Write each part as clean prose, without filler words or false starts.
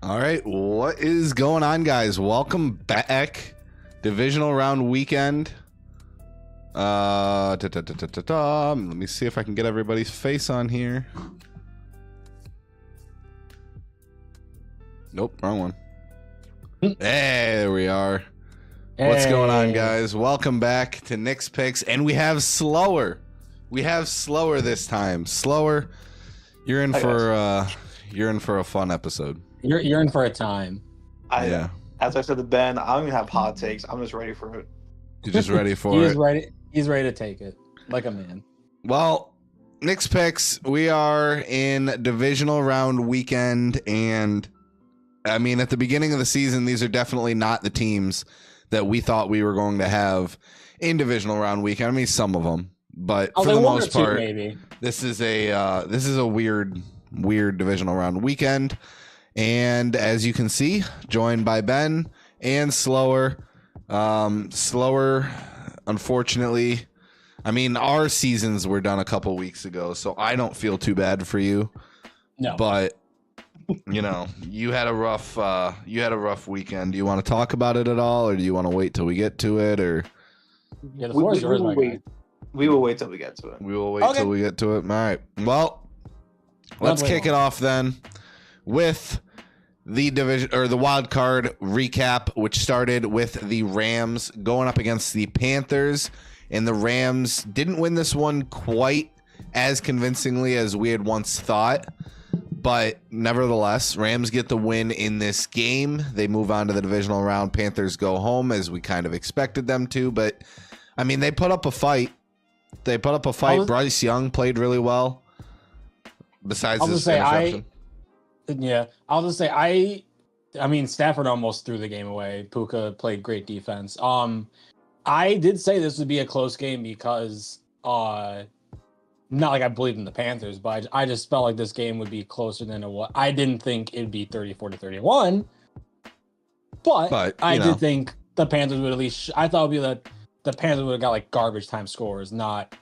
All right, what is going on, guys? Welcome back. Divisional round weekend. Let me see if I can get everybody's face on here. Nope, wrong one. There we are. Hey. What's going on, guys? Welcome back to Nick's Picks, and we have Slower. We have Slower this time. Slower, you're in for a fun episode. You're in for a time. Yeah. As I said to Ben, I don't even have hot takes. I'm just ready for it. You're just ready for it. He's ready to take it like a man. Well, Nick's Picks, we are in divisional round weekend, and I mean, at the beginning of the season, these are definitely not the teams that we thought we were going to have in divisional round weekend. I mean, some of them, but for the most part, maybe. This is a weird divisional round weekend. And as you can see, joined by Ben and Slower. Slower, unfortunately, I mean, our seasons were done a couple weeks ago, so I don't feel too bad for you. No. But you know, you had a rough weekend. Do you want to talk about it at all, or do you want to wait till we get to it? Or yeah, the floor is yours, my guy. We will wait till we get to it. We will wait till we get to it. All right. Well, let's kick it off then with the division or the wild card recap, which started with the Rams going up against the Panthers, and the Rams didn't win this one quite as convincingly as we had once thought, but nevertheless, Rams get the win in this game. They move on to the divisional round. Panthers go home as we kind of expected them to, but I mean, they put up a fight. Bryce Young played really well. Besides this interception. I'll just say I mean Stafford almost threw the game away. Puka played great defense. I did say this would be a close game because not like I believed in the Panthers, but I just felt like this game would be closer than it was. I didn't think it'd be 34-31, but I did think the Panthers would at least. I thought it would be that the Panthers would have got like garbage time scores, not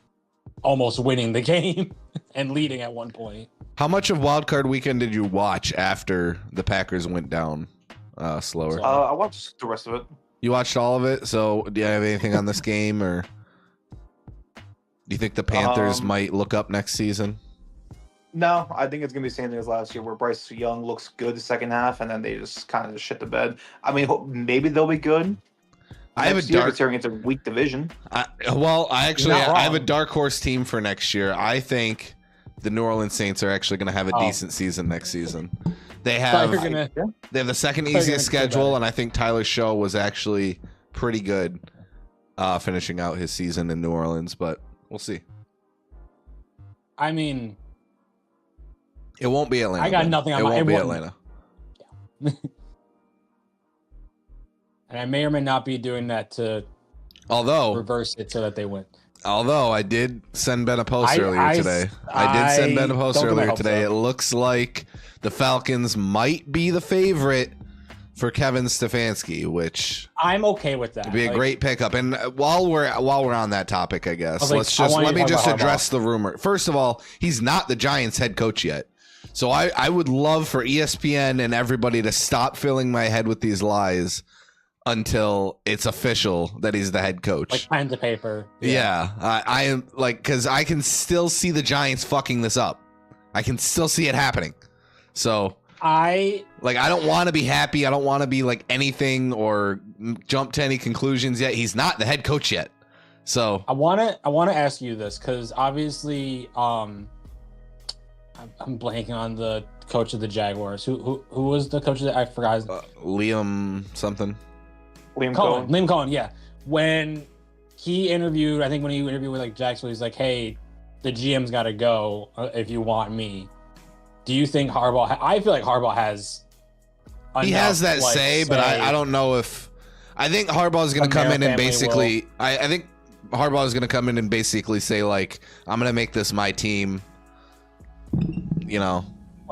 almost winning the game and leading at one point. How much of Wild Card Weekend did you watch after the Packers went down? Slower. I watched the rest of it. You watched all of it. So, do you have anything on this game, or do you think the Panthers might look up next season? No, I think it's gonna be the same thing as last year, where Bryce Young looks good the second half, and then they just kind of shit the bed. I mean, maybe they'll be good. I have it's a weak division. I have a dark horse team for next year. I think the New Orleans Saints are actually going to have a decent season next season. They have the second easiest schedule, and I think Tyler Show was actually pretty good finishing out his season in New Orleans, but we'll see. I mean, it won't be Atlanta. I got nothing on it won't be Atlanta. Yeah. And I may or may not be doing that to reverse it so that they win. Although I did send Ben a post earlier today. It looks like the Falcons might be the favorite for Kevin Stefanski, which I'm okay with that. Would be a great pickup. And while we're on that topic, I guess let me just address the rumor. First of all, he's not the Giants head coach yet. So I would love for ESPN and everybody to stop filling my head with these lies until it's official that he's the head coach. Like pen to paper. Yeah. I am like, because I can still see the Giants fucking this up. I can still see it happening. So I don't want to be happy. I don't want to be like anything or jump to any conclusions yet. He's not the head coach yet. So I want to ask you this, because obviously I'm blanking on the coach of the Jaguars. Who was the coach of I forgot. Liam something. Liam Cohen, yeah. When he interviewed, I think when he interviewed with like Jacksonville, he's like, "Hey, the GM's got to go if you want me." Do you think Harbaugh? I feel like Harbaugh has. He has that say, but I don't know if. I think Harbaugh is going to come in and basically. I think Harbaugh is going to come in and basically say like, "I'm going to make this my team." You know,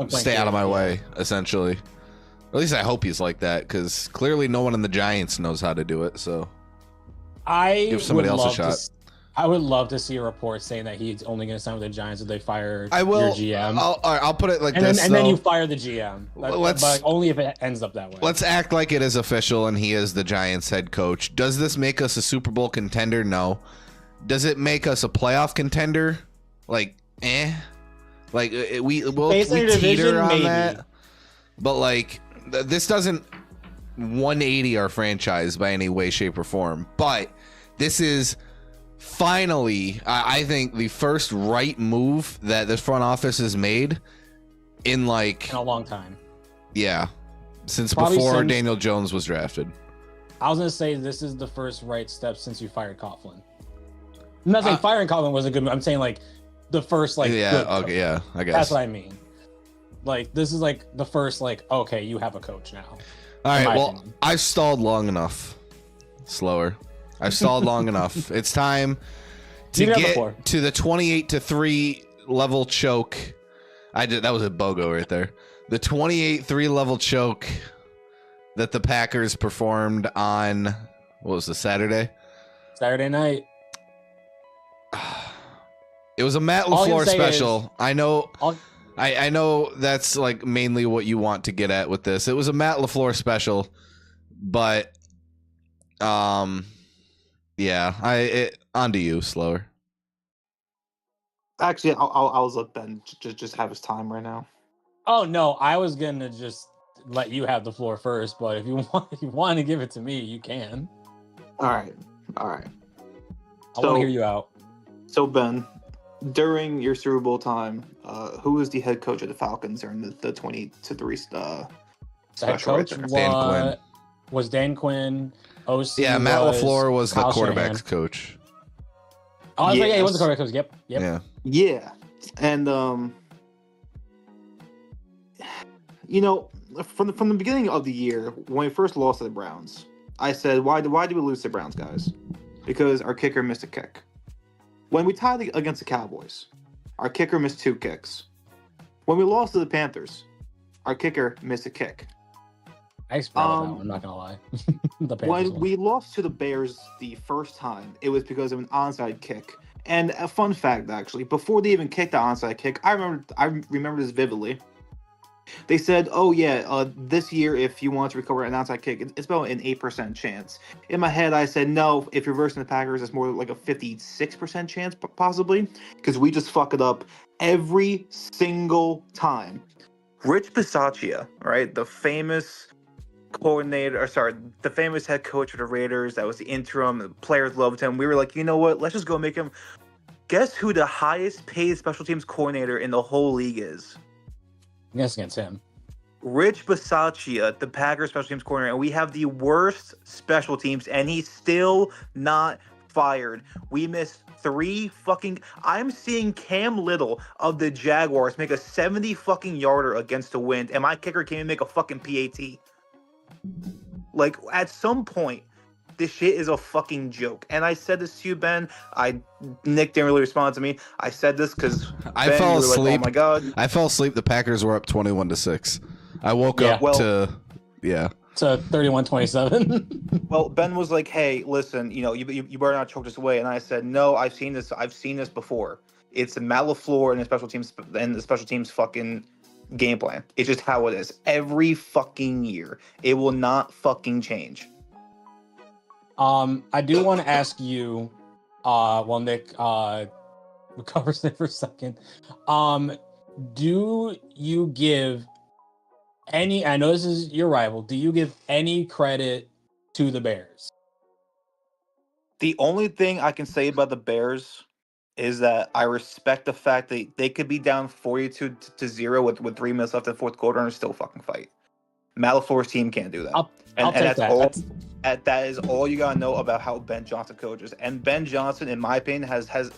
stay out of my way, essentially. At least I hope he's like that, because clearly no one in the Giants knows how to do it. So give somebody else a shot. I would love to see a report saying that he's only going to sign with the Giants if they fire I will, your GM. I'll put it like and this. Then, and then you fire the GM. But only if it ends up that way. Let's act like it is official and he is the Giants head coach. Does this make us a Super Bowl contender? No. Does it make us a playoff contender? Like, Like, we'll teeter on that. But, like, this doesn't 180 our franchise by any way, shape, or form. But this is... finally, I think the first right move that this front office has made in a long time. Yeah, since Daniel Jones was drafted. I was gonna say this is the first right step since you fired Coughlin. I'm not saying firing Coughlin was a good move. I'm saying the first yeah, okay, yeah, I guess that's what I mean. This is the first okay, you have a coach now. All right, well, opinion. I've stalled long enough. Slower. I've stalled long enough. It's time to get to the 28-3 level choke. That was a BOGO right there. The 28-3 level choke that the Packers performed on, what was the Saturday night. It was a Matt LaFleur special. I know. I know that's mainly what you want to get at with this. It was a Matt LaFleur special, but yeah, on to you, Slower. Actually, I'll let Ben just have his time right now. Oh no, I was gonna just let you have the floor first, but if you want to give it to me, you can. All right. I want to hear you out. So Ben, during your Super Bowl time, who was the head coach of the Falcons during the 20-3 head coach was Dan Quinn. OC yeah, Matt LaFleur was the quarterback's coach. Oh, yes. Yeah, he was the quarterback coach. Yep. Yeah. And from the beginning of the year, when we first lost to the Browns, I said, why do we lose to the Browns, guys? Because our kicker missed a kick. When we tied against the Cowboys, our kicker missed 2 kicks. When we lost to the Panthers, our kicker missed a kick. I experienced that one, I'm not gonna lie. When we lost to the Bears the first time, it was because of an onside kick. And a fun fact, actually, before they even kicked the onside kick, I remember this vividly. They said, "Oh yeah, this year if you want to recover an onside kick, it's about an 8% chance." In my head, I said, "No, if you're versing the Packers, it's more like a 56% chance, possibly, because we just fuck it up every single time." Rich Bisaccia, right, the famous the famous head coach of the Raiders that was the interim, the players loved him. We were like, you know what, let's just go make him. Guess who the highest paid special teams coordinator in the whole league is? I guess against him. Rich Bisaccia, the Packers special teams coordinator, and we have the worst special teams, and he's still not fired. We missed 3 fucking... I'm seeing Cam Little of the Jaguars make a 70 fucking yarder against the wind, and my kicker can't even make a fucking PAT. At some point, this shit is a fucking joke. And I said this to you, Ben. Nick didn't really respond to me. I said this because I fell asleep. Like, oh my god! I fell asleep. The Packers were up 21-6. I woke up to 31-27. Well, Ben was like, "Hey, listen, you better not choke this away." And I said, "No, I've seen this. I've seen this before. It's Matt LaFleur and the special teams fucking game plan. It's just how it is every fucking year. It will not fucking change." I do want to ask you, while Nick recovers there for a second, do you give any? I know this is your rival. Do you give any credit to the Bears? The only thing I can say about the Bears is that I respect the fact that they could be down 42-0 with 3 minutes left in the fourth quarter and still fucking fight. Matt LaFleur's team can't do that. I'll take that. That is all you gotta know about how Ben Johnson coaches. And Ben Johnson, in my opinion, has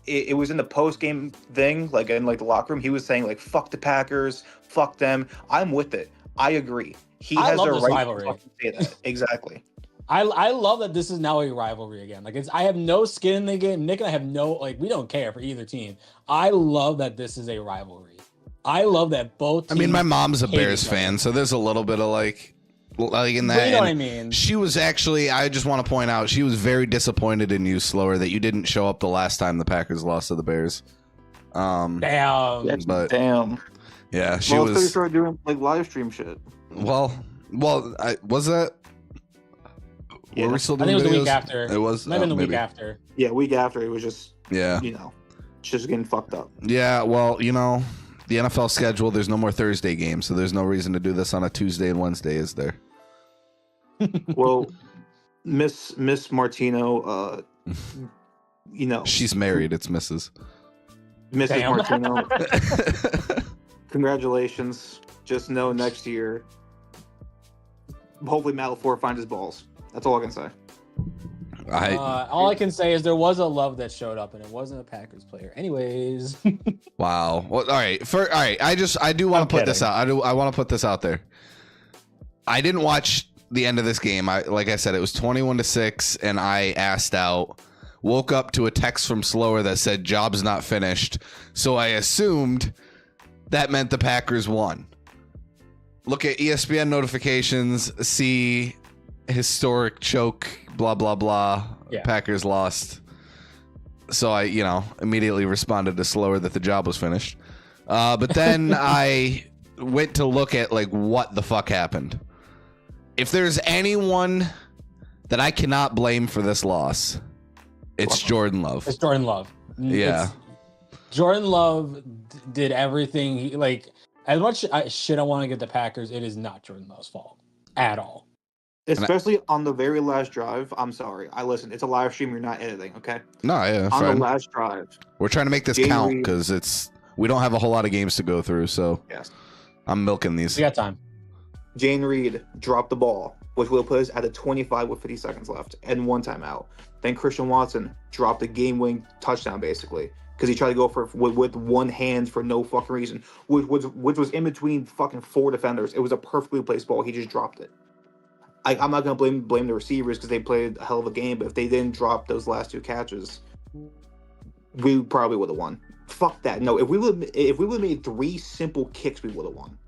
it was in the post game thing, in the locker room. He was saying fuck the Packers, fuck them. I'm with it. I agree. I has the right rivalry. To say that. Exactly. I love that this is now a rivalry again. I have no skin in the game. Nick and I have no we don't care for either team. I love that this is a rivalry. I love that both teams. I mean, my mom's a Bears fan, so there's a little bit of like in But that. you know what I mean. She was actually, I just want to point out, she was very disappointed in you, Slower, that you didn't show up the last time the Packers lost to the Bears. Damn. But Damn. yeah, she well, was. Well, they started doing like live stream shit. Well, was that? Yeah. Were we still I doing think it was videos? the week after. It was Maybe the maybe. week after. Yeah, week after it was just. Yeah. You know, just getting fucked up. Yeah. Well, you know, the NFL schedule. There's no more Thursday games, so there's no reason to do this on a Tuesday and Wednesday, is there? Well, Miss Martino, you know, She's married. It's Mrs. Mrs. Martino. Congratulations. Just know next year, hopefully Matt LaFleur finds his balls. That's all I can say. All I can say is there was a love that showed up, and it wasn't a Packers player. Anyways. Wow. Well, all right. I do want to put this out. I want to put this out there. I didn't watch the end of this game. Like I said, it was 21-6, and I asked out. Woke up to a text from Slower that said job's not finished. So I assumed that meant the Packers won. Look at ESPN notifications, see historic choke, blah, blah, blah. Yeah. Packers lost. So I, immediately responded to Slower that the job was finished. But then I went to look at like what the fuck happened. If there's anyone that I cannot blame for this loss, it's Jordan Love. It's Jordan Love. Yeah. Jordan Love did everything. As much shit I want to get the Packers, it is not Jordan Love's fault at all. Especially on the very last drive. I'm sorry. Listen, it's a live stream. You're not editing, okay? No, yeah. On the last drive. We're trying to make this count because we don't have a whole lot of games to go through. So yes, I'm milking these. We got time. Jane Reed dropped the ball, which will put us at a 25 with 50 seconds left and one timeout. Then Christian Watson dropped a game-winning touchdown, basically, because he tried to go with one hand for no fucking reason, which was in between fucking four defenders. It was a perfectly placed ball. He just dropped it. I'm not gonna blame the receivers because they played a hell of a game, but if they didn't drop those last two catches, we probably would have won. Fuck that. No, if we would have made three simple kicks, we would have won.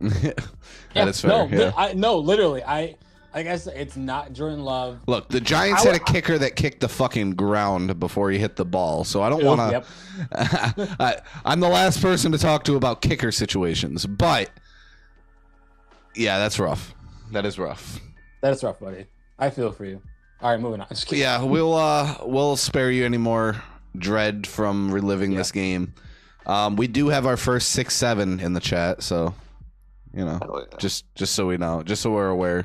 That is fair. Literally. I guess it's not Jordan Love. Look, the Giants had a kicker that kicked the fucking ground before he hit the ball, so I don't want to. Yep. I'm the last person to talk to about kicker situations, but yeah, that's rough. That is rough. That is rough, buddy. I feel for you. All right, moving on. Yeah, we'll spare you any more dread from reliving this game. We do have our first 6-7 in the chat, so just so we know, just so we're aware.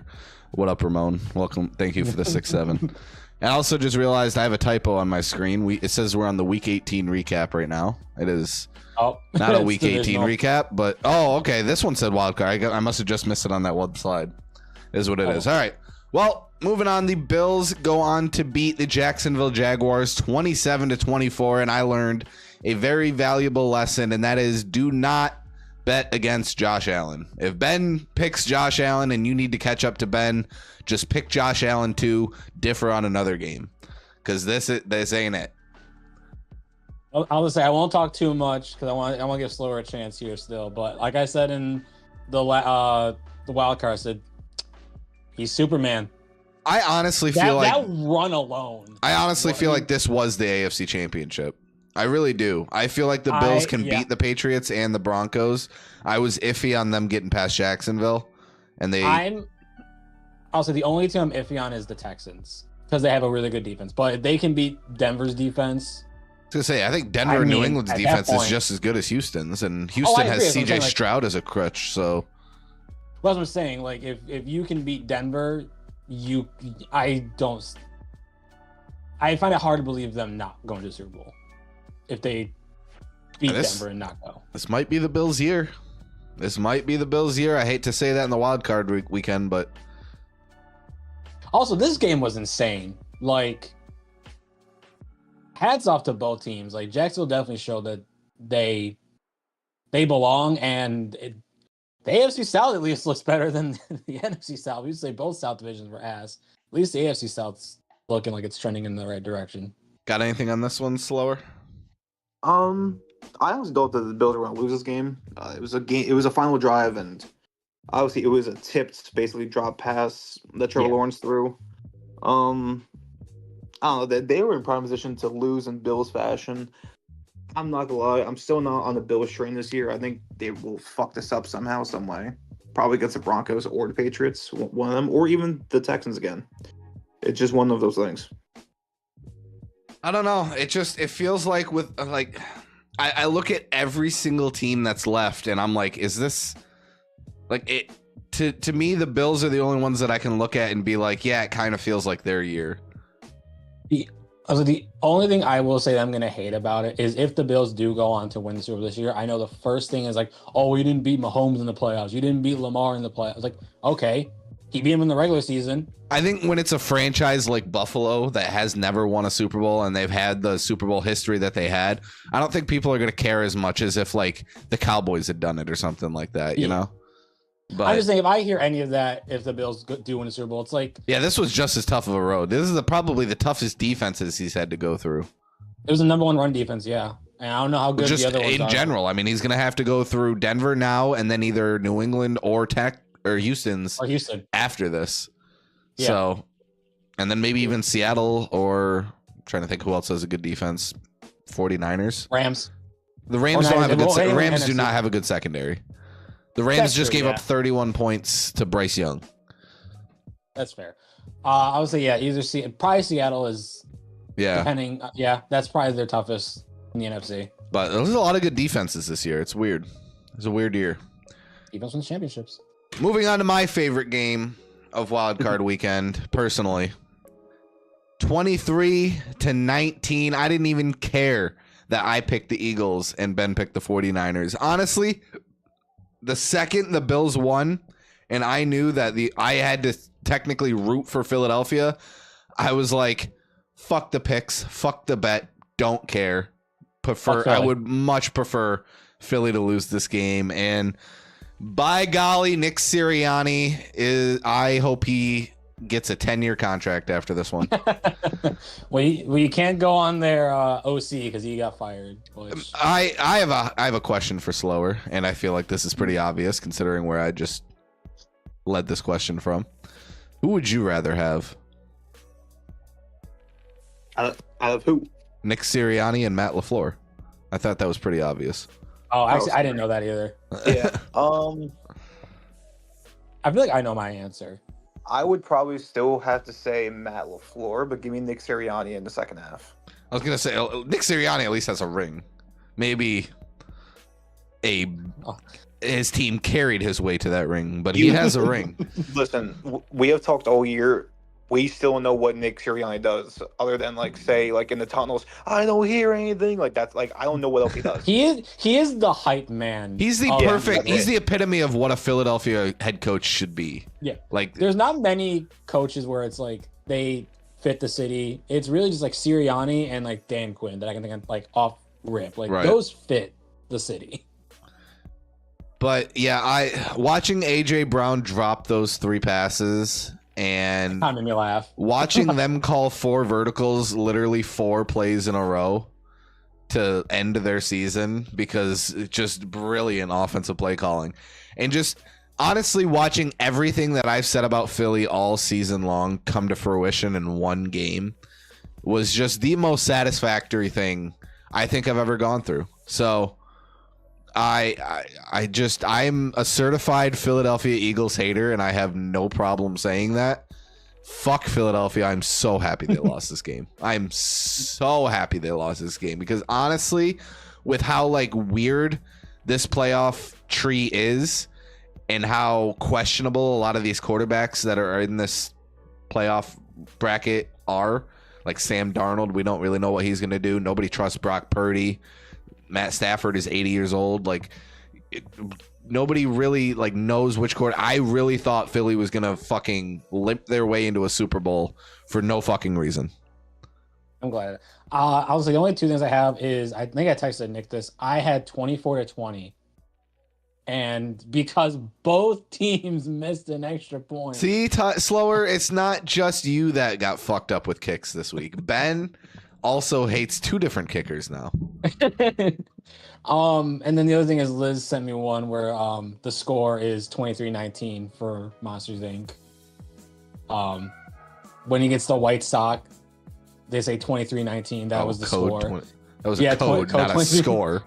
What up, Ramon? Welcome. Thank you for the 6-7. And I also just realized I have a typo on my screen. It says we're on the Week 18 recap right now. It is not a Week 18 recap, but okay. This one said wildcard. I must have just missed it on that one slide. Is what it is. All right. Well, moving on. The Bills go on to beat the Jacksonville Jaguars 27-24, and I learned a very valuable lesson, and that is do not bet against Josh Allen. If Ben picks Josh Allen and you need to catch up to Ben, just pick Josh Allen too. Differ on another game, because this ain't it. I'll just say I won't talk too much because I want to give Slower a chance here still. But like I said in the wild card, I said he's Superman. I honestly feel like that run alone. I honestly feel like this was the AFC Championship. I really do. I feel like the Bills can beat the Patriots and the Broncos. I was iffy on them getting past Jacksonville, and I'll say the only team I'm iffy on is the Texans because they have a really good defense. But if they can beat Denver's defense, I was gonna say I think Denver and New England's defense is just as good as Houston's, and Houston has CJ Stroud as a crutch. So, what I'm saying, like if you can beat Denver, I find it hard to believe them not going to the Super Bowl. If they beat Denver and not go. This might be the Bills' year. I hate to say that in the wild card weekend, but also this game was insane. Like, hats off to both teams. Like, Jacksonville definitely showed that they belong, and the AFC South at least looks better than the NFC South. We used to say both South divisions were ass. At least the AFC South's looking like it's trending in the right direction. Got anything on this one, Slower? I honestly thought that the Bills were going to lose this game. It was a final drive, and Obviously, it was a tipped, basically drop pass that Trevor Lawrence threw. I don't know that they were in prime position to lose in Bills fashion. I'm not gonna lie, I'm still not on the Bills train this year. I think they will fuck this up somehow, some way. Probably against the Broncos or the Patriots, one of them, or even the Texans again. It's just one of those things. I don't know. It feels like with like I look at every single team that's left and I'm like, is this like it to me the Bills are the only ones that I can look at and be like, yeah, it kind of feels like their year. The only thing I will say that I'm going to hate about it is if the Bills do go on to win the Super Bowl this year, I know the first thing is like, oh, you didn't beat Mahomes in the playoffs. You didn't beat Lamar in the playoffs. Like, okay, he beat him in the regular season. I think when it's a franchise like Buffalo that has never won a Super Bowl and they've had the Super Bowl history that they had, I don't think people are going to care as much as if like the Cowboys had done it or something like that, you know? But I just think if I hear any of that, if the Bills do win a Super Bowl, it's like, yeah, this was just as tough of a road. This is probably the toughest defenses he's had to go through. It was the number one run defense, yeah. And I don't know how good just the other ones in general. I mean, he's going to have to go through Denver now, and then either New England or Houston after this. Yeah. So, and then maybe even Seattle, or I'm trying to think who else has a good defense. 49ers, Rams. The Rams don't have a good. Rams do not have a good secondary. The Rams just gave up 31 points to Bryce Young. That's fair. I would say, yeah, probably Seattle is. Yeah. Depending, that's probably their toughest in the NFC. But there's a lot of good defenses this year. It's weird. It's a weird year. Defense wins championships. Moving on to my favorite game of Wild Card Weekend, personally. 23-19. I didn't even care that I picked the Eagles and Ben picked the 49ers. Honestly, the second the Bills won and I knew that I had to technically root for Philadelphia, I was like, fuck the picks, fuck the bet, don't care. I would much prefer Philly to lose this game. And by golly, Nick Sirianni I hope he gets a 10-year contract after this one. well, you can't go on their OC because he got fired. Which... I have a question for Slower, and I feel like this is pretty obvious considering where I just led this question from. Who would you rather have? Out of who? Nick Sirianni and Matt LaFleur. I thought that was pretty obvious. Oh, actually, I didn't know that either. Yeah. I feel like I know my answer. I would probably still have to say Matt LaFleur, but give me Nick Sirianni in the second half. I was going to say, Nick Sirianni at least has a ring. Maybe his team carried his way to that ring, but he has a ring. Listen, we have talked all year. We still don't know what Nick Sirianni does, other than say in the tunnels, I don't hear anything. Like that's I don't know what else he does. He is the hype man. He's the perfect. He's the epitome of what a Philadelphia head coach should be. Yeah, there's not many coaches where it's like they fit the city. It's really just Sirianni and Dan Quinn that I can think of off rip. Those fit the city. But yeah, watching AJ Brown drop those 3 passes. And that made me laugh. Watching them call 4 verticals, literally 4 plays in a row to end their season because it's just brilliant offensive play calling. And just honestly watching everything that I've said about Philly all season long come to fruition in one game was just the most satisfactory thing I think I've ever gone through. So I'm a certified Philadelphia Eagles hater, and I have no problem saying that. Fuck Philadelphia. I'm so happy they lost this game. I'm so happy they lost this game because honestly, with how weird this playoff tree is and how questionable a lot of these quarterbacks that are in this playoff bracket are, like Sam Darnold, we don't really know what he's going to do. Nobody trusts Brock Purdy. Matt Stafford is 80 years old. Nobody really knows which quarter. I really thought Philly was gonna fucking limp their way into a Super Bowl for no fucking reason. I'm glad. I was the only 2 things I have is I think I texted Nick this. I had 24-20, and because both teams missed an extra point. See, Slower. It's not just you that got fucked up with kicks this week. Ben also hates 2 different kickers now. And then the other thing is Liz sent me one where the score is 23-19 for Monsters Inc. When he gets the white sock, they say 23-19. That was the score. That was a code, not a score.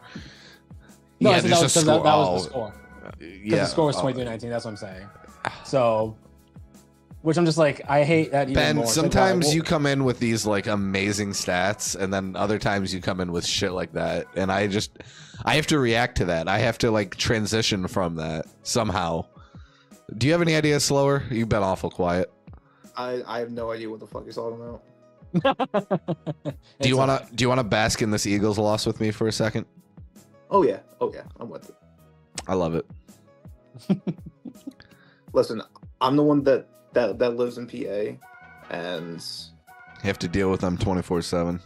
No, yeah, that was the score. Because the score was 23-19. That's what I'm saying. So, which I'm just like, I hate that even Ben, more. sometimes you come in with these like amazing stats, and then other times you come in with shit like that, and I have to react to that. I have to like transition from that somehow. Do you have any ideas, Slower? You've been awful quiet. I have no idea what the fuck you're talking about. Do you wanna bask in this Eagles loss with me for a second? Oh yeah, I'm with it. I love it. Listen, I'm the one that lives in PA, and you have to deal with them 24/7.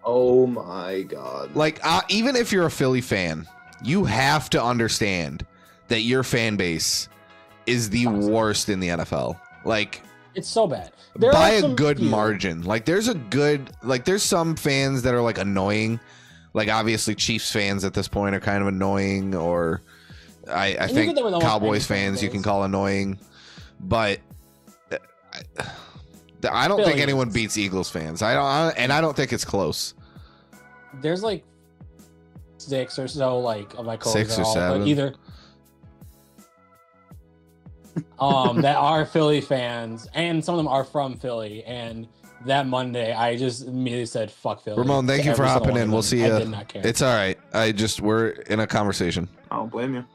Oh my god! Like even if you're a Philly fan, you have to understand that your fan base is the worst in the NFL. Like. It's so bad. By a good margin. Like there's some fans that are like annoying. Like obviously Chiefs fans at this point are kind of annoying, or I think Cowboys fans you can call annoying. But I don't think anyone beats Eagles fans. I don't think it's close. There's like 6 or so like of my coworkers 6 or 7. Either that are Philly fans, and some of them are from Philly. And that Monday, I just immediately said, "Fuck Philly." Ramon, thank you for hopping in. We'll see you. I did not care. It's all right. We're in a conversation. I don't blame you.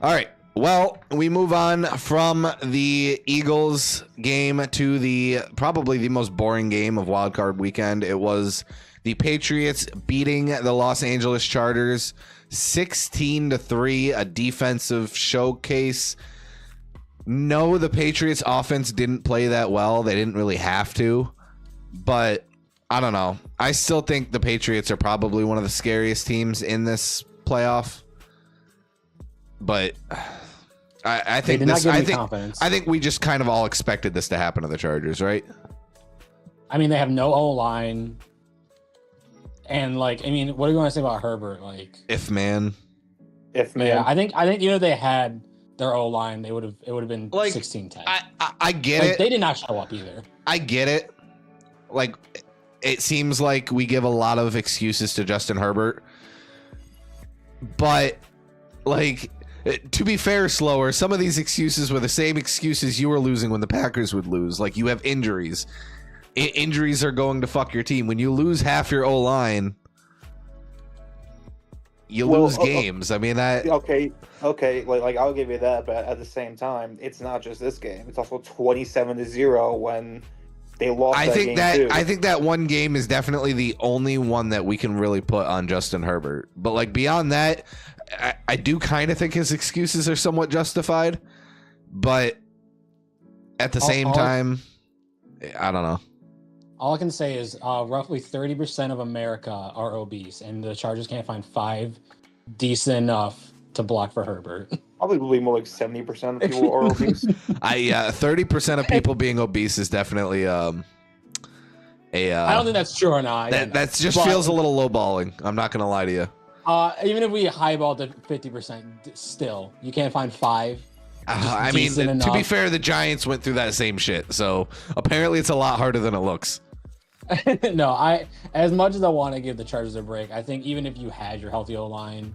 All right. Well, we move on from the Eagles game to probably the most boring game of Wild Card Weekend. It was the Patriots beating the Los Angeles Chargers 16-3, a defensive showcase. No, the Patriots offense didn't play that well. They didn't really have to, but I don't know. I still think the Patriots are probably one of the scariest teams in this playoff. But I think we just kind of all expected this to happen to the Chargers, right? I mean, they have no O-line. And what are you going to say about Herbert? If man. Yeah, I think if they had their O-line, it would have been 16-10. I get it. They did not show up either. I get it. It seems like we give a lot of excuses to Justin Herbert, but to be fair, Slower, some of these excuses were the same excuses you were losing when the Packers would lose. Like, you have injuries. Injuries are going to fuck your team. When you lose half your O-line, you lose games. I mean, that... Okay. I'll give you that, but at the same time, it's not just this game. It's also 27-0 when they lost I think that one game is definitely the only one that we can really put on Justin Herbert. But, beyond that, I do kind of think his excuses are somewhat justified. But at the same time, I don't know. All I can say is roughly 30% of America are obese, and the Chargers can't find 5 decent enough to block for Herbert. Probably more like 70% of people are obese. 30% of people being obese is definitely I don't think that's true or not. That just feels a little lowballing. I'm not gonna lie to you. Even if we highballed to 50%, still you can't find 5. I mean, to be fair, the Giants went through that same shit, so apparently it's a lot harder than it looks. No, as much as I want to give the Chargers a break, I think even if you had your healthy O-line,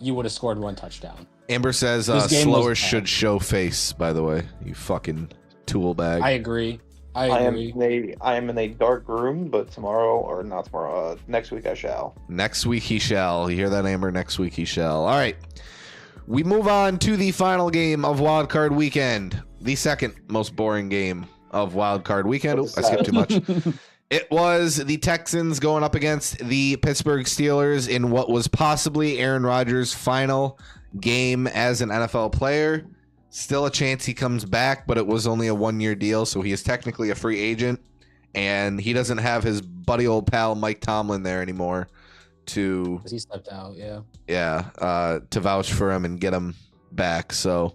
you would have scored 1 touchdown. Amber says Slower should show face, by the way. You fucking tool bag. I agree. I am in a dark room, but next week I shall. Next week he shall. You hear that, Amber? Next week he shall. All right. We move on to the final game of Wild Card Weekend. The second most boring game of Wild Card Weekend. I skipped too much. It was the Texans going up against the Pittsburgh Steelers in what was possibly Aaron Rodgers' final game as an NFL player. Still a chance he comes back, but it was only a 1-year deal, so he is technically a free agent, and he doesn't have his buddy old pal Mike Tomlin there anymore to... He stepped out, yeah. Yeah, to vouch for him and get him back, so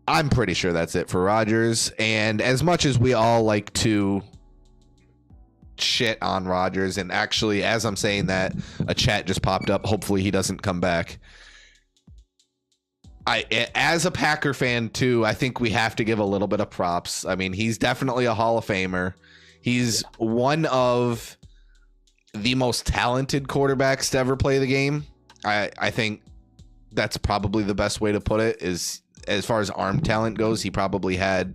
I'm pretty sure that's it for Rodgers. And as much as we all like to shit on Rodgers. And actually, as I'm saying that, a chat just popped up. Hopefully he doesn't come back. As a Packer fan too, I think we have to give a little bit of props. I mean, he's definitely a Hall of Famer. He's one of the most talented quarterbacks to ever play the game. I think that's probably the best way to put it. Is as far as arm talent goes, he probably had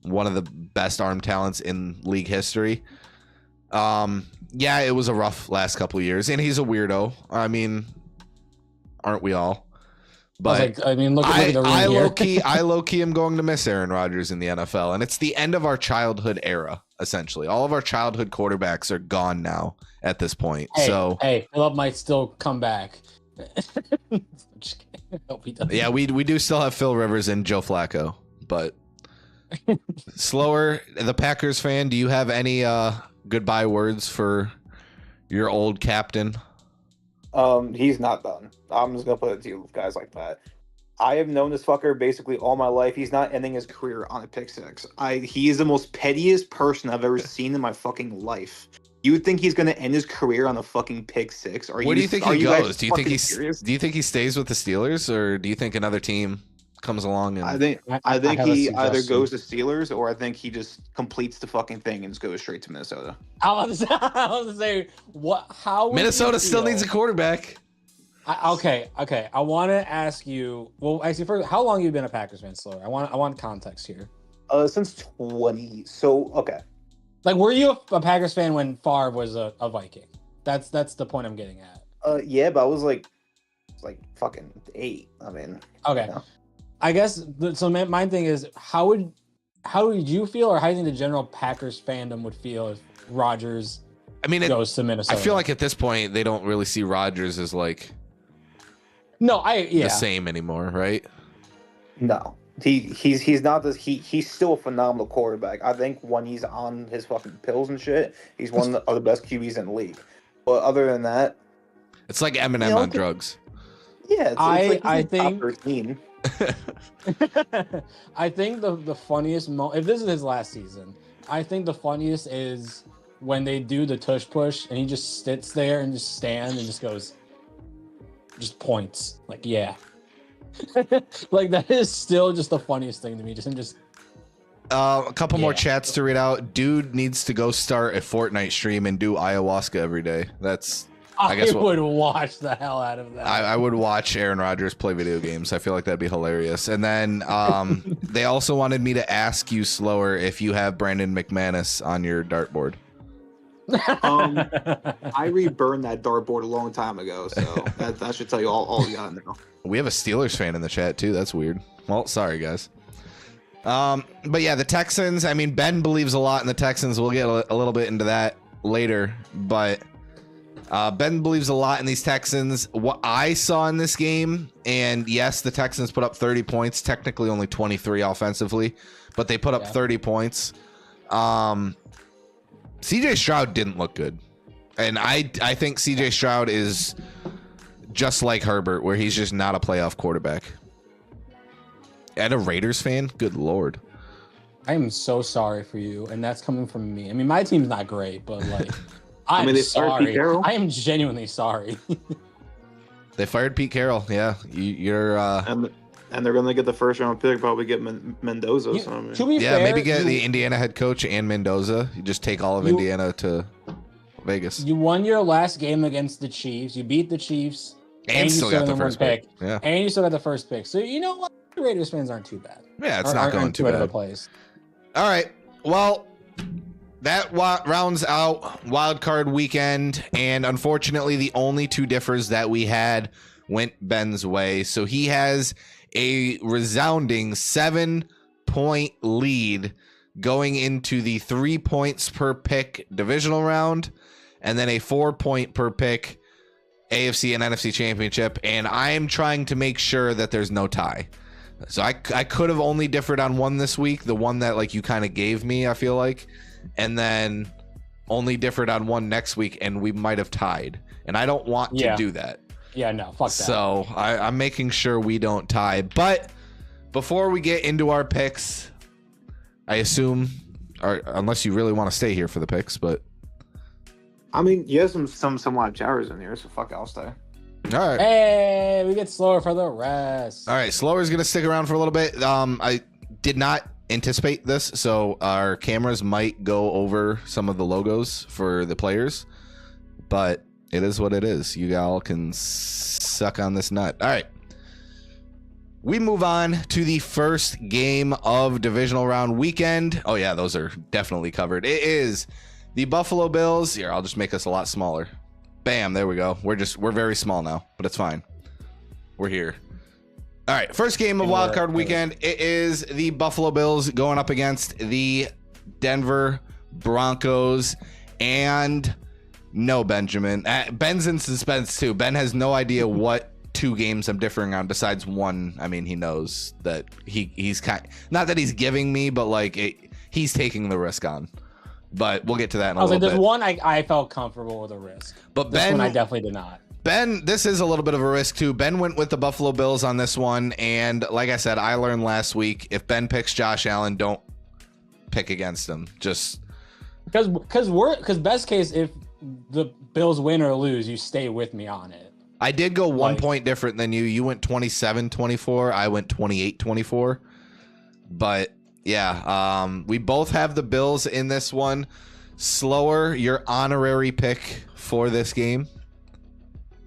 one of the best arm talents in league history. Yeah, it was a rough last couple of years, and he's a weirdo. I mean, aren't we all? But look at the I low key am going to miss Aaron Rodgers in the NFL, and it's the end of our childhood era. Essentially, all of our childhood quarterbacks are gone now at this point. Phillip might still come back. Hope he doesn't. Yeah, we do still have Phil Rivers and Joe Flacco, but Slower, the Packers fan, do you have any goodbye words for your old captain? He's not done. I'm just gonna put it to you guys like that. I have known this fucker basically all my life. He's not ending his career on a pick six. He is the most pettiest person I've ever seen in my fucking life. You would think he's gonna end his career on a fucking pick six? Where do you think he goes? Do you think he stays with the Steelers, or do you think another team comes along? And I think he either goes to Steelers, or I think he just completes the fucking thing and just goes straight to Minnesota. I was to say what? How Minnesota still needs a quarterback. Okay. I want to ask you. Well, actually, first, how long have you been a Packers fan, Slower? I want context here. Since 20. So okay. Like, were you a Packers fan when Favre was a Viking? That's the point I'm getting at. Yeah, but I was like fucking 8. I mean. Okay. You know. I guess so. My thing is, how would you feel, or how do you think the general Packers fandom would feel if Rodgers goes to Minnesota? I feel like at this point they don't really see Rodgers as like the same anymore, right? No, he's not this. He's still a phenomenal quarterback. I think when he's on his fucking pills and shit, he's one of the best QBs in the league. But other than that, it's like Eminem on drugs. Yeah, I think. I think the funniest if this is his last season, I think the funniest is when they do the tush push and he just sits there and just stands and just points like, yeah. Like, that is still just the funniest thing to me. A couple more chats to read out. Dude needs to go start a Fortnite stream and do ayahuasca every day. I would watch the hell out of that. I would watch Aaron Rodgers play video games. I feel like that'd be hilarious. And then they also wanted me to ask you, Slower, if you have Brandon McManus on your dartboard. I reburned that dartboard a long time ago, so that should tell you all you gotta know. We have a Steelers fan in the chat too. That's weird. Well, sorry guys. But yeah, the Texans. I mean, Ben believes a lot in the Texans. We'll get a little bit into that later, but. Ben believes a lot in these Texans. What I saw in this game, and yes, the Texans put up 30 points, technically only 23 offensively, but they put up 30 points. CJ Stroud didn't look good. And I think CJ Stroud is just like Herbert, where he's just not a playoff quarterback. And a Raiders fan? Good Lord. I am so sorry for you, and that's coming from me. I mean, my team's not great, but like... I'm sorry. I am genuinely sorry. They fired Pete Carroll. Yeah, you're. And they're gonna get the first round pick. Probably get Mendoza. To be fair, maybe get the Indiana head coach and Mendoza. You just take all of Indiana to Vegas. You won your last game against the Chiefs. You beat the Chiefs, and still got the first pick. Yeah, and you still got the first pick. So you know what? The Raiders fans aren't too bad. Yeah, it's not going too bad. Of place. All right. Well. That rounds out wild card weekend, and unfortunately, the only two differs that we had went Ben's way. So he has a resounding 7-point lead going into the 3 points per pick divisional round, and then a 4-point per pick AFC and NFC championship. And I am trying to make sure that there's no tie. So I could have only differed on one this week, the one that like you kind of gave me, I feel like. And then only differed on one next week, and we might have tied. And I don't want to do that. Yeah, no, fuck that. So I'm making sure we don't tie. But before we get into our picks, I assume unless you really want to stay here for the picks, but I mean, you have some live towers in here, so fuck, I'll stay. All right. Hey, we get slower for the rest. All right, slower is gonna stick around for a little bit. I did not anticipate this, so our cameras might go over some of the logos for the players, but it is what it is. You all can suck on this nut. All right. We move on to the first game of divisional round weekend. Oh yeah, those are definitely covered. It is the Buffalo Bills. Here, I'll just make us a lot smaller. Bam, there we go. We're very small now, but it's fine. We're here. All right, first game of Wild Card Weekend. It is the Buffalo Bills going up against the Denver Broncos. And no, Benjamin. Ben's in suspense too. Ben has no idea what two games I'm differing on besides one. I mean, he knows that he's not that he's giving me, but like he's taking the risk on. But we'll get to that in a little bit. There's one I felt comfortable with a risk. But this one I definitely did not. Ben, this is a little bit of a risk too. Ben went with the Buffalo Bills on this one, and like I said, I learned last week, if Ben picks Josh Allen, don't pick against him. Just because best case, if the Bills win or lose, you stay with me on it. I did go 1 point different than you. You went 27-24. I went 28-24. But yeah, we both have the Bills in this one. Slower, your honorary pick for this game.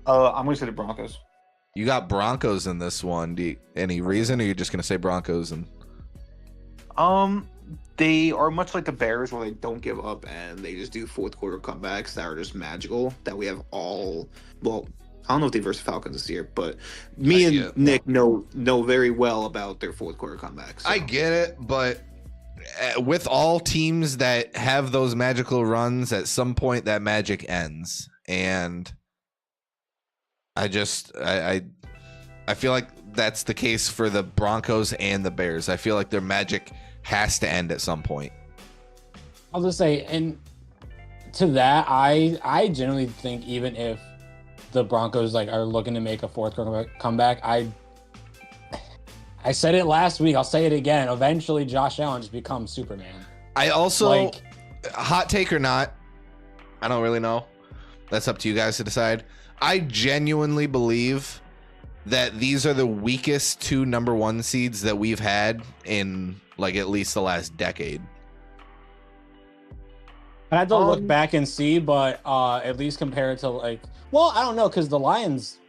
I'm going to say the Broncos. You got Broncos in this one. Any reason, or are you just going to say Broncos? And they are much like the Bears, where they don't give up and they just do fourth quarter comebacks that are just magical. That we have all. Well, I don't know if they versus Falcons this year, but me and Nick know very well about their fourth quarter comebacks. So. I get it, but with all teams that have those magical runs, at some point that magic ends, and I feel like that's the case for the Broncos and the Bears. I feel like their magic has to end at some point. I'll just say, and to that, I generally think even if the Broncos are looking to make a fourth comeback, I said it last week, I'll say it again. Eventually, Josh Allen just becomes Superman. I also, hot take or not, I don't really know. That's up to you guys to decide. I genuinely believe that these are the weakest two number one seeds that we've had in at least the last decade. I had to look back and see, but at least compared to I don't know, because the Lions,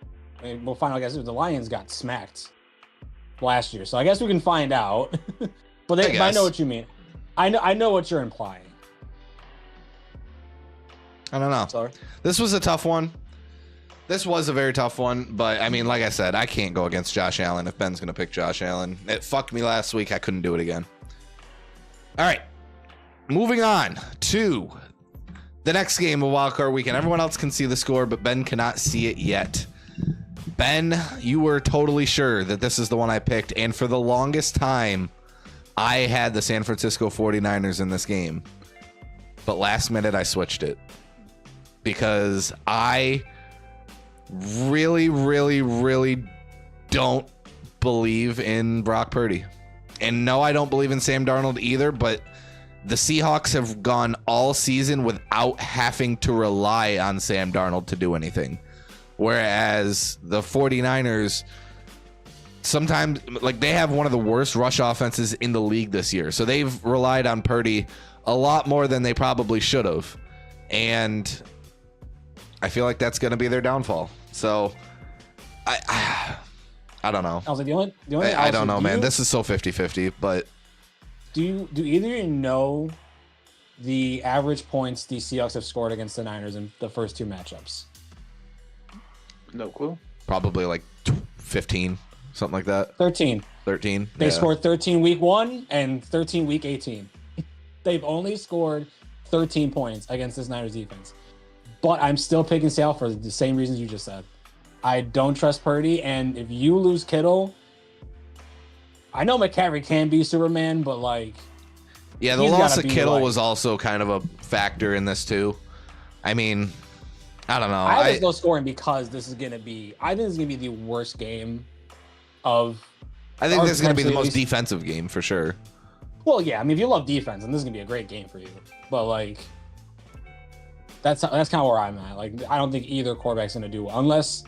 we'll find out, I guess, the Lions got smacked last year, so I guess we can find out. But I know what you mean. I know what you're implying. I don't know. Sorry. This was a tough one. This was a very tough one, but I mean, like I said, I can't go against Josh Allen if Ben's going to pick Josh Allen. It fucked me last week. I couldn't do it again. All right. Moving on to the next game of Wild Card Weekend. Everyone else can see the score, but Ben cannot see it yet. Ben, you were totally sure that this is the one I picked, and for the longest time, I had the San Francisco 49ers in this game. But last minute, I switched it because I really, really, really don't believe in Brock Purdy. And no, I don't believe in Sam Darnold either, but the Seahawks have gone all season without having to rely on Sam Darnold to do anything. Whereas the 49ers, sometimes, they have one of the worst rush offenses in the league this year. So they've relied on Purdy a lot more than they probably should have. And I feel like that's going to be their downfall. So I don't know. I was like, the only I don't know, man. This is so 50-50, but do either of you know the average points the Seahawks have scored against the Niners in the first two matchups? No clue. Probably 15, something like that. 13. They scored 13 week 1 and 13 week 18. They've only scored 13 points against this Niners defense. But I'm still picking Seattle for the same reasons you just said. I don't trust Purdy, and if you lose Kittle, I know McCaffrey can be Superman, but the loss of Kittle was also kind of a factor in this too. I mean, I don't know. I was low scoring because I think this is gonna be the worst game of. I think this is gonna be the most defensive game for sure. Well, yeah, I mean, if you love defense, then this is gonna be a great game for you. But like, that's kind of where I'm at. Like, I don't think either quarterback's gonna do well, unless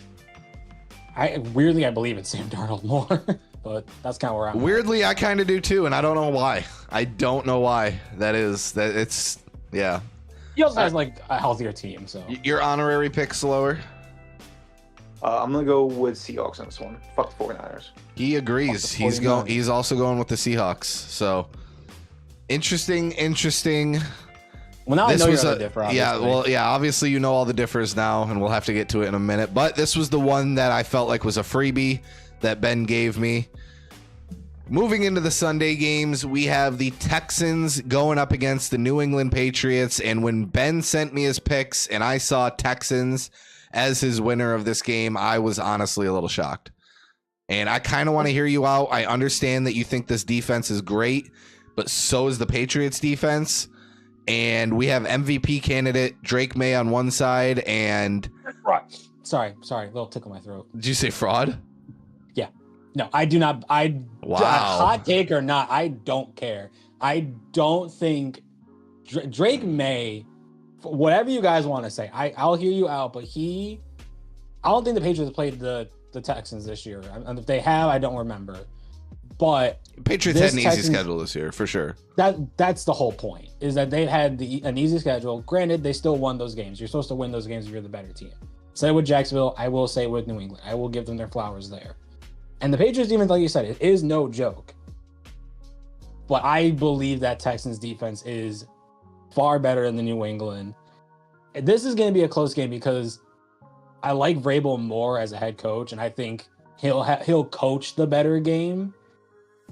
I believe it's Sam Darnold more. But that's kind of where I'm. Weirdly, at. I kind of do too, and I don't know why. I don't know why that is. That it's yeah. He also has like a healthier team. So your honorary pick, Slower. I'm gonna go with Seahawks on this one. Fuck the 49ers. He agrees. He's going. He's also going with the Seahawks. So interesting. Well, now I know you're the differ. Obviously. Yeah. Well, yeah. Obviously, you know all the differs now, and we'll have to get to it in a minute. But this was the one that I felt like was a freebie that Ben gave me. Moving into the Sunday games, we have the Texans going up against the New England Patriots. And when Ben sent me his picks, and I saw Texans as his winner of this game, I was honestly a little shocked. And I kind of want to hear you out. I understand that you think this defense is great, but so is the Patriots defense. And we have MVP candidate Drake May on one side and... Sorry. A little tickle in my throat. Did you say fraud? Yeah. No, I do not. Wow. Hot take or not, I don't care. I don't think Drake May, whatever you guys want to say, I'll hear you out, but I don't think the Patriots played the Texans this year. And if they have, I don't remember. But Patriots had an easy schedule this year, for sure. That's the whole point, is that they've had an easy schedule. Granted, they still won those games. You're supposed to win those games if you're the better team. Say with Jacksonville, I will say with New England. I will give them their flowers there. And the Patriots defense, like you said, it is no joke. But I believe that Texans defense is far better than the New England. This is going to be a close game because I like Vrabel more as a head coach, and I think he'll coach the better game.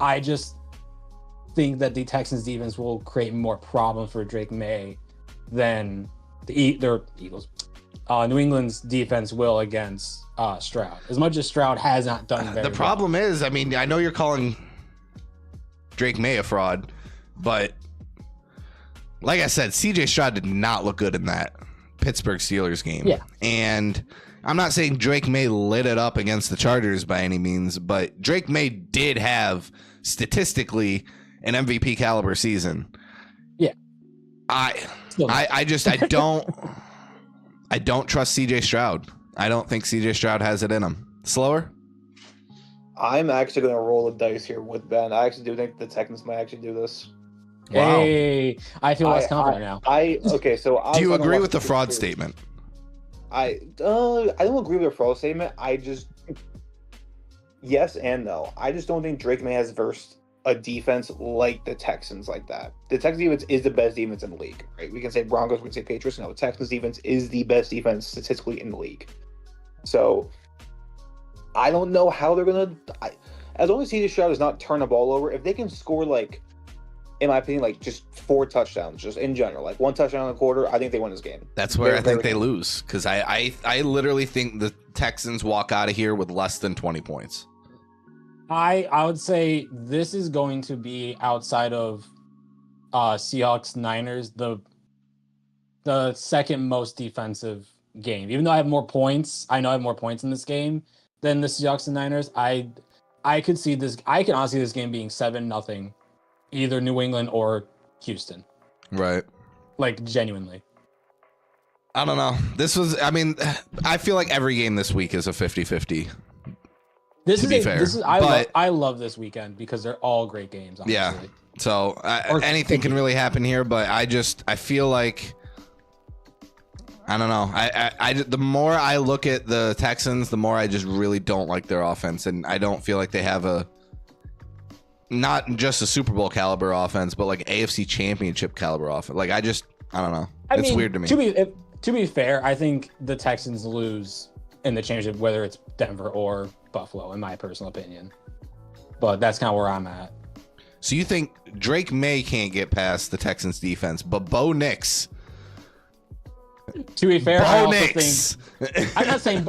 I just think that the Texans defense will create more problems for Drake May than their Eagles. New England's defense will against Stroud. As much as Stroud has not done very the problem is, I mean, I know you're calling Drake May a fraud, but like I said, CJ Stroud did not look good in that Pittsburgh Steelers game. Yeah. And I'm not saying Drake May lit it up against the Chargers by any means, but Drake May did have statistically an MVP caliber season. Yeah. I don't trust CJ Stroud. I don't think CJ Stroud has it in him. Slower? I'm actually going to roll the dice here with Ben. I actually do think the Texans might actually do this. Wow. Hey, I feel less confident now. Okay, so do you agree with the fraud statement? I don't agree with the fraud statement. I just yes and no. I just don't think Drake May has versed a defense like the Texans like that. The Texans defense is the best defense in the league, right? We can say Broncos, we can say Patriots. No, the Texans defense is the best defense statistically in the league. So I don't know how they're gonna. As long as CJ Stroud does not turn the ball over, if they can score like, in my opinion, like just 4 touchdowns, just in general, like 1 touchdown in a quarter, I think they win this game. That's where I think they lose, because I literally think the Texans walk out of here with less than 20 points. I would say this is going to be outside of Seahawks Niners the second most defensive game. Even though I have more points, I know I have more points in this game than the Seahawks and Niners. I could see this. I can honestly see this game being 7-0, either New England or Houston. Right. Like genuinely. I don't know. I feel like every game this week is a 50-50. I love this weekend because they're all great games. Honestly. Yeah. So anything can really happen here, but I feel like, I don't know. I the more I look at the Texans, the more I just really don't like their offense, and I don't feel like they have not just a Super Bowl caliber offense, but like AFC Championship caliber offense. Like I don't know. It's weird to me. To be fair, I think the Texans lose in the championship, whether it's Denver or Buffalo, in my personal opinion. But that's kind of where I'm at. So you think Drake May can't get past the Texans defense, but Bo Nix? To be fair, I also think I'm not saying,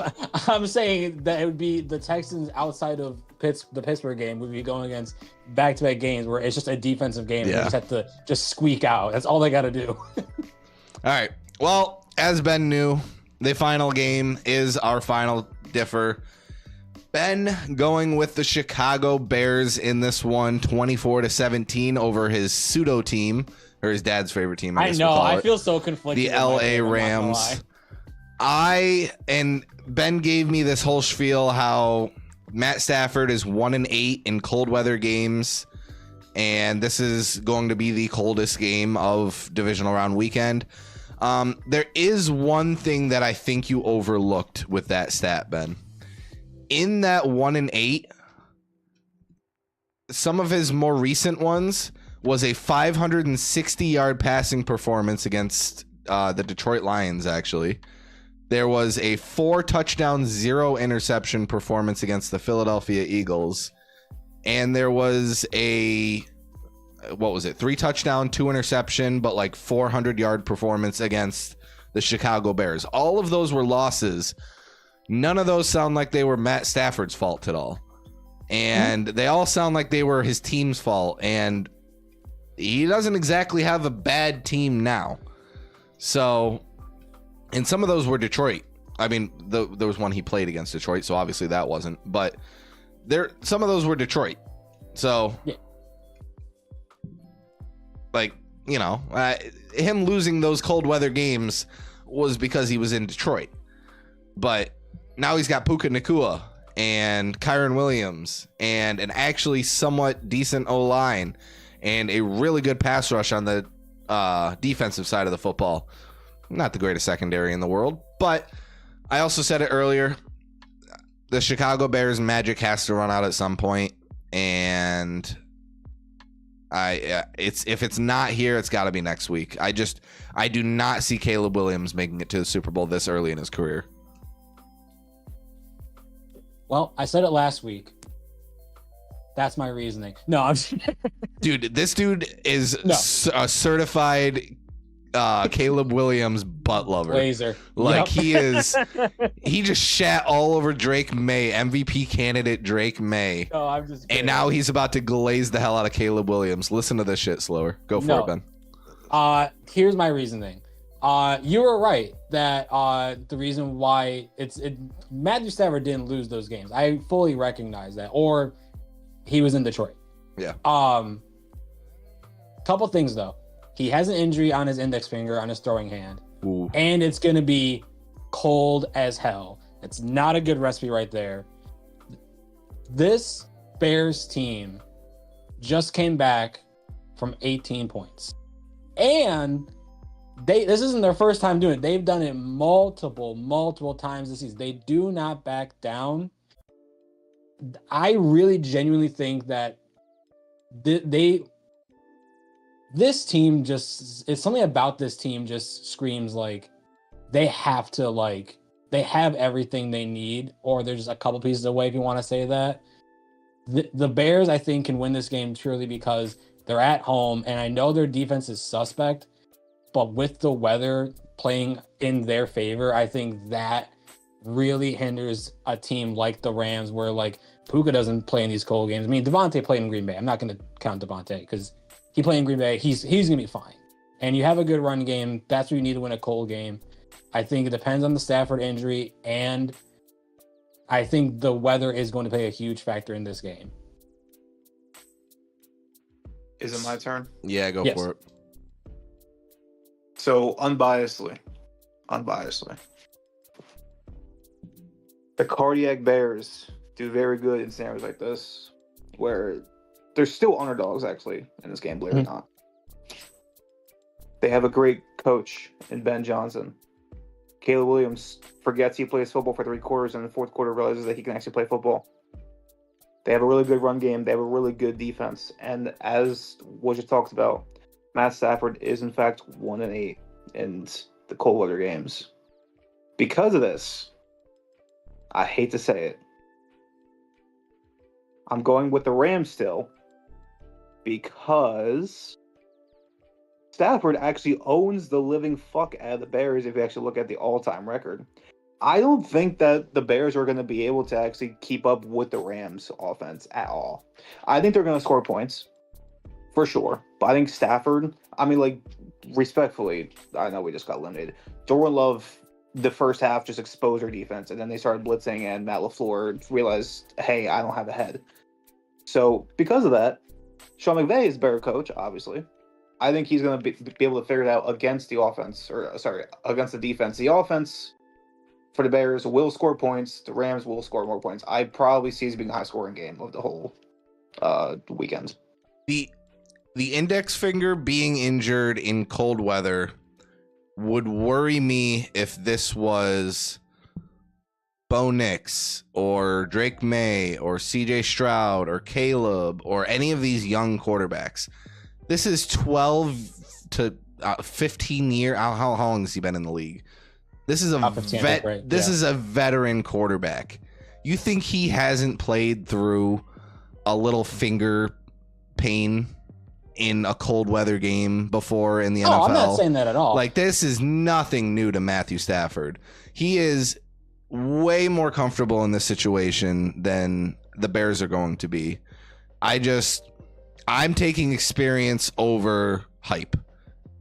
I'm saying that it would be the Texans outside of the Pittsburgh game would be going against back-to-back games where it's just a defensive game. Yeah. They just have to just squeak out. That's all they got to do. All right. Well, as Ben knew, the final game is our final differ. Ben going with the Chicago Bears in this one, 24-17 over his pseudo team, or his dad's favorite team. I know. I feel so conflicted. The LA Rams. And Ben gave me this whole spiel how Matt Stafford is 1-8 in cold weather games, and this is going to be the coldest game of divisional round weekend. There is one thing that I think you overlooked with that stat, Ben. In that 1-8, some of his more recent ones was a 560-yard passing performance against the Detroit Lions, actually. There was a 4-touchdown, 0 interception performance against the Philadelphia Eagles. And there was a, 3-touchdown, 2 interception, but like 400-yard performance against the Chicago Bears. All of those were losses. None of those sound like they were Matt Stafford's fault at all. And they all sound like they were his team's fault. And he doesn't exactly have a bad team now. So, and some of those were Detroit. I mean, there was one he played against Detroit, so obviously that wasn't. But some of those were Detroit. So, yeah. Like, you know, him losing those cold weather games was because he was in Detroit. But now he's got Puka Nacua and Kyron Williams and an actually somewhat decent O-line and a really good pass rush on the defensive side of the football. Not the greatest secondary in the world, but I also said it earlier. The Chicago Bears magic has to run out at some point, and if it's not here, it's got to be next week. I do not see Caleb Williams making it to the Super Bowl this early in his career. Well, I said it last week. That's my reasoning. No, I'm dude. This dude is a certified Caleb Williams butt lover. Laser. Like, he is. He just shat all over Drake May, MVP candidate Drake May. No, I'm just kidding. And now he's about to glaze the hell out of Caleb Williams. Listen to this shit slower. Go for it, Ben. Here's my reasoning. You were right that the reason why Matthew Stafford didn't lose those games. I fully recognize that. Or he was in Detroit. Yeah. Couple things though. He has an injury on his index finger on his throwing hand. Ooh. And it's going to be cold as hell. It's not a good recipe right there. This Bears team just came back from 18 points. And this isn't their first time doing it. They've done it multiple times this season. They do not back down. I really genuinely think that this team it's something about this team just screams like they have everything they need, or they're just a couple pieces away, if you want to say that. The Bears, I think, can win this game purely because they're at home, and I know their defense is suspect, but with the weather playing in their favor, I think that really hinders a team like the Rams, where like Puka doesn't play in these cold games. I mean, Devontae played in Green Bay. I'm not going to count Devontae because he played in Green Bay. He's going to be fine. And you have a good run game. That's what you need to win a cold game. I think it depends on the Stafford injury, and I think the weather is going to play a huge factor in this game. Is it my turn? Yeah, go for it. So, unbiasedly, the Cardiac Bears do very good in scenarios like this, where they're still underdogs, actually, in this game, believe it or not. They have a great coach in Ben Johnson. Caleb Williams forgets he plays football for 3 quarters, and in the fourth quarter realizes that he can actually play football. They have a really good run game. They have a really good defense. And as Wojciech talked about, Matt Stafford is, in fact, 1-8 in the cold weather games. Because of this, I hate to say it, I'm going with the Rams still, because Stafford actually owns the living fuck out of the Bears if you actually look at the all-time record. I don't think that the Bears are going to be able to actually keep up with the Rams offense at all. I think they're going to score points, for sure. But I think Stafford, I mean, like, respectfully, I know we just got eliminated. Jordan Love the first half just exposed our defense, and then they started blitzing, and Matt LaFleur realized, hey, I don't have a head. So because of that, Sean McVay is a better coach, obviously. I think he's going to be able to figure it out against the offense, against the defense. The offense for the Bears will score points. The Rams will score more points. I probably see it being a high-scoring game of the whole weekend. The index finger being injured in cold weather would worry me if this was Bo Nix or Drake May or CJ Stroud or Caleb or any of these young quarterbacks. This is 12 to 15 year. How long has he been in the league? This is a This is a veteran quarterback. You think he hasn't played through a little finger pain in a cold weather game before in the NFL? I'm not saying that at all. Like, this is nothing new to Matthew Stafford. He is way more comfortable in this situation than the Bears are going to be. I'm taking experience over hype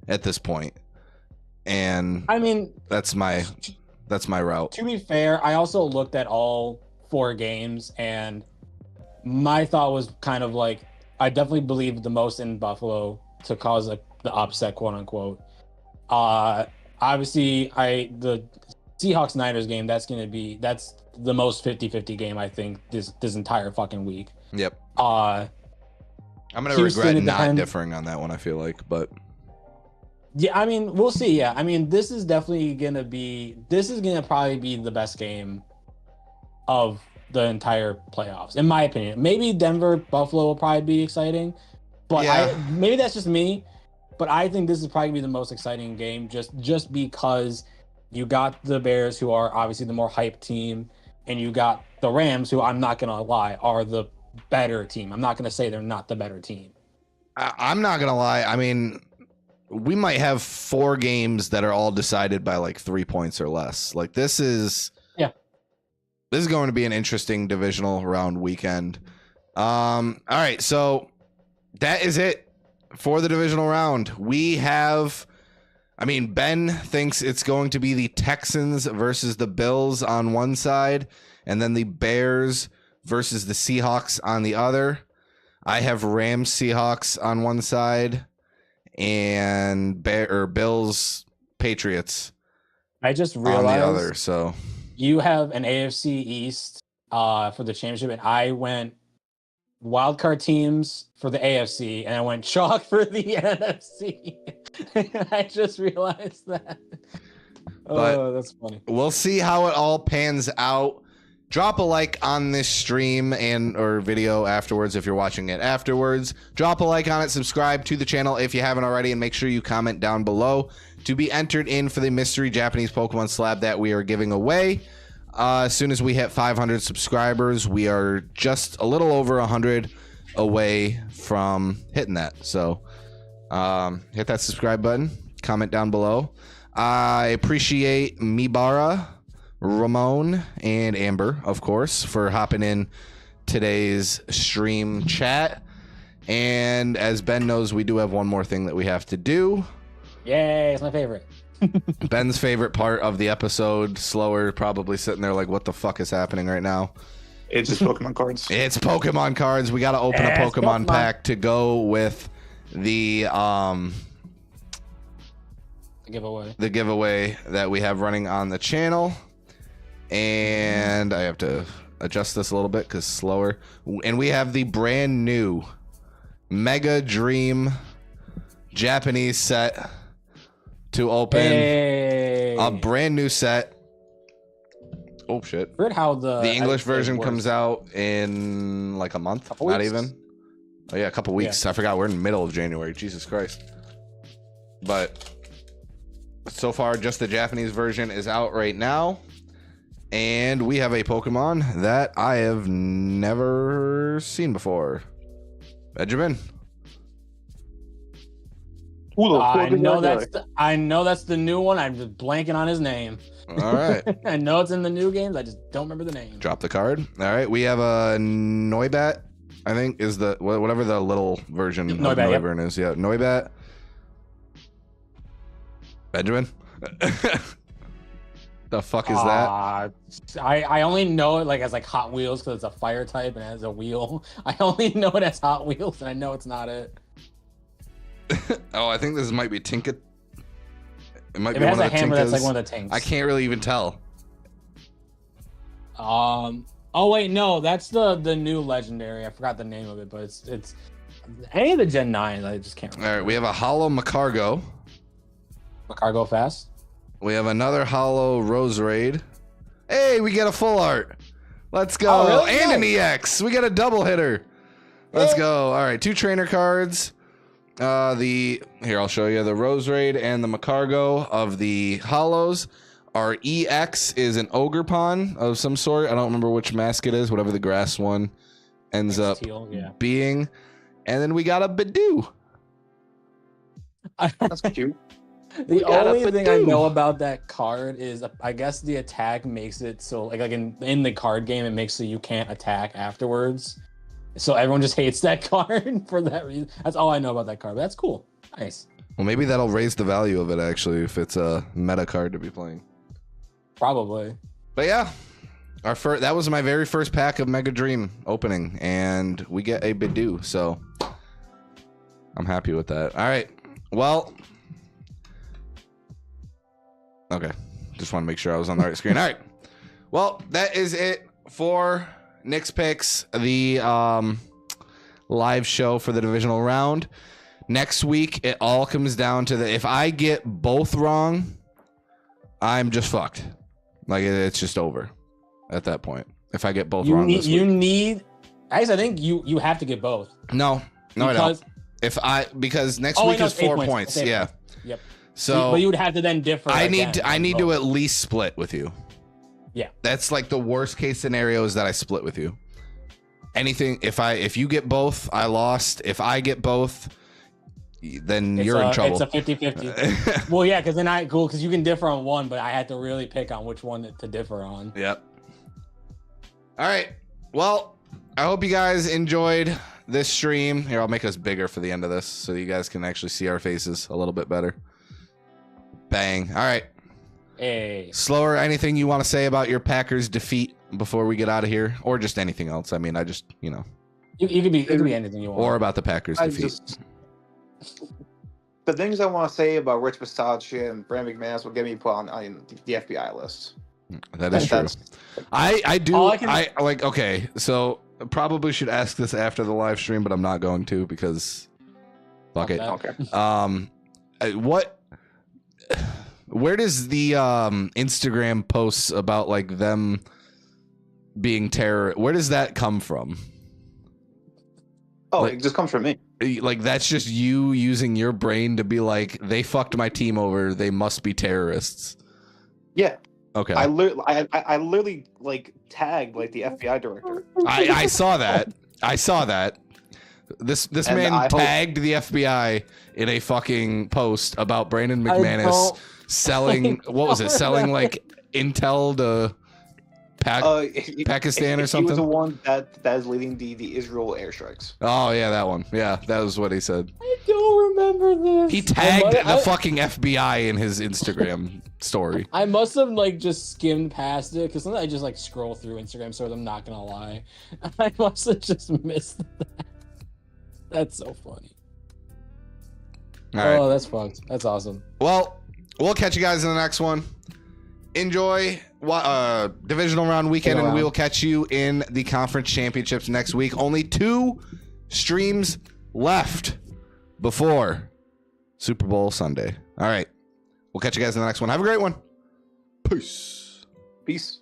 at this point. And I mean, that's my route. To be fair, I also looked at all 4 games, and my thought was kind of like, I definitely believed the most in Buffalo to cause the upset, quote unquote. Obviously, the Seahawks Niners game, that's the most 50-50 game, I think, this entire fucking week. Yep. I'm gonna regret not differing on that one, I feel like, but yeah, I mean, we'll see. Yeah, I mean, this is probably be the best game of the entire playoffs, in my opinion. Maybe Denver Buffalo will probably be exciting, but maybe that's just me. But I think this is probably the most exciting game, just because you got the Bears, who are obviously the more hyped team, and you got the Rams, who, I'm not gonna lie, are the better team. I'm not gonna say they're not the better team. I'm not gonna lie. I mean, we might have 4 games that are all decided by like 3 points or less. Like, this is going to be an interesting divisional round weekend. All right, so that is it for the divisional round. We have, Ben thinks it's going to be the Texans versus the Bills on one side, and then the Bears versus the Seahawks on the other. I have Rams Seahawks on one side, and Bills Patriots. I just realized on the other. So you have an AFC East for the championship, and I went wildcard teams for the AFC, and I went chalk for the NFC. I just realized that. That's funny. We'll see how it all pans out. Drop a like on this stream or video afterwards if you're watching it afterwards. Drop a like on it, subscribe to the channel if you haven't already, and make sure you comment down below to be entered in for the mystery Japanese Pokemon slab that we are giving away. As soon as we hit 500 subscribers, we are just a little over 100 away from hitting that. So hit that subscribe button, comment down below. I appreciate Mibara, Ramon, and Amber, of course, for hopping in today's stream chat. And as Ben knows, we do have one more thing that we have to do. Yay, it's my favorite. Ben's favorite part of the episode. Slower, probably sitting there like, what the fuck is happening right now? It's just Pokemon cards. It's Pokemon cards. We got to open a Pokemon pack to go with the giveaway that we have running on the channel. And I have to adjust this a little bit because slower. And we have the brand new Mega Dream Japanese set to open. Hey. A brand new set. Oh shit. Weird how the English version comes out in like a month. Not even. Oh yeah, a couple weeks. Yeah. I forgot we're in the middle of January. Jesus Christ. But so far just the Japanese version is out right now. And we have a Pokemon that I have never seen before. Benjamin. I know that's the new one. I'm just blanking on his name. All right. I know it's in the new games. I just don't remember the name. Drop the card. All right. We have a Noibat, I think, is the whatever the little version of Noivern is. Yeah, Noibat. Benjamin. The fuck is that? I only know it like as like Hot Wheels because it's a fire type and it has a wheel. I only know it as Hot Wheels, and I know it's not it. Oh, I think this might be Tinka. It might If be it has one a of the hammer, Tinkas. that's like one of the tanks. I can't really even tell. Oh wait, no, that's the new legendary. I forgot the name of it, but it's any of the Gen 9s. I just can't remember. All right, we have a hollow Macargo. Macargo fast. We have another hollow Rose Raid. Hey, we get a full art. Let's go. Oh, really? And an Nice. EX. We got a double hitter. Let's go. All right, 2 trainer cards. Here, I'll show you the Rose Raid and the Macargo of the hollows. Our EX is an Ogre Pawn of some sort. I don't remember which mask it is, whatever the grass one ends up Teal, yeah. being. And then we got a Bidoo. That's cute. The only thing I know about that card is I guess the attack makes it so like in the card game it makes so you can't attack afterwards. So everyone just hates that card for that reason. That's all I know about that card. But that's cool. Nice. Well, maybe that'll raise the value of it actually if it's a meta card to be playing. Probably. But yeah, that was my very first pack of Mega Dream opening, and we get a Bidoo, so I'm happy with that. All right, well, okay, just want to make sure I was on the right screen. All right, well, that is it for Nick's Picks, the live show for the divisional round. Next week, it all comes down to if I get both wrong, I'm just fucked. Like it's just over at that point. If I get both wrong this week. I think you have to get both. No, I don't. Because next week is 4 points. Yeah. Yep. So but you would have to then differ. I need to at least split with you. Yeah. That's like the worst case scenario is that I split with you. Anything if you get both, I lost. If I get both, then you're in trouble. It's a 50-50. Well, yeah, because you can differ on one, but I had to really pick on which one to differ on. Yep. All right. Well, I hope you guys enjoyed this stream. Here, I'll make us bigger for the end of this so you guys can actually see our faces a little bit better. Bang. All right. Hey. Slower, anything you want to say about your Packers defeat before we get out of here? Or just anything else? I mean, I just, You could be anything you want. Or about the Packers defeat. The things I want to say about Rich Bisaccia and Brand McManus will get me put on the FBI list. That is true. I do. Okay, so probably should ask this after the live stream, but I'm not going to because fuck it. Okay. Where does the Instagram posts about like them being terror, where does that come from? It just comes from me. Like that's just you using your brain to be like, they fucked my team over, they must be terrorists. Yeah. Okay. I literally like tagged like the FBI director. I saw that. This man tagged the FBI in a fucking post about Brandon McManus selling selling like intel to Pakistan or something. He was the one that is leading the Israel airstrikes. Oh yeah, that one. Yeah, that was what he said. I don't remember this. He tagged the fucking FBI in his Instagram story. I must have like just skimmed past it because sometimes I just like scroll through Instagram stories. I'm not gonna lie, I must have just missed that. That's so funny. All right. Oh, that's fucked. That's awesome. Well, we'll catch you guys in the next one. Enjoy divisional round weekend, and we will catch you in the conference championships next week. Only 2 streams left before Super Bowl Sunday. All right. We'll catch you guys in the next one. Have a great one. Peace. Peace.